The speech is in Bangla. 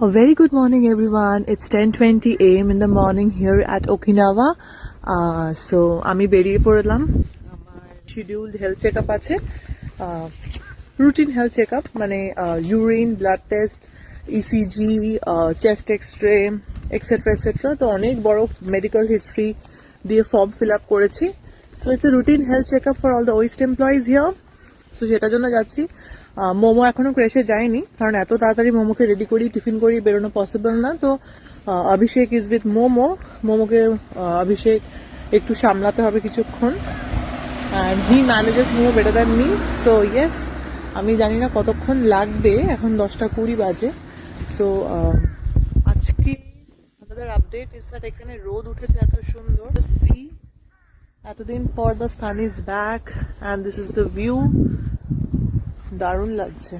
A very good morning, everyone. It's 10:20 a.m. in the morning here at Okinawa. So আমি বেরিয়ে পড়লাম। আমার শিডিউলড হেলথ চেকআপ আছে, রুটিন হেলথ চেকআপ, মানে urine, blood test, ECG, chest X ray, etcetera etcetera. তো অনেক বড় মেডিকেল হিস্ট্রি দিয়ে ফর্ম ফিল আপ করেছি। So it's a routine health checkup for all the west employees here. তো সেটার জন্য যাচ্ছি। মোমো এখনো ক্রেশে যায়নি, কারণ এত তাড়াতাড়ি মোমোকে রেডি করি, টিফিন করি বেরোনো পসিবল না। তো অভিষেক ইজ উইথ মোমোকে অভিষেক একটু সামলাতে হবে কিছুক্ষণ, and he manages momo better than me. So yes, আমি জানি না কতক্ষণ লাগবে, এখন 10:20 বাজে। সো আজকে আমাদের আপডেট ইজ দ্যাট এখানে রোদ উঠেছে এত সুন্দর, সি এতদিন পর the sun is back and this is the view. দারুণ লাগছে।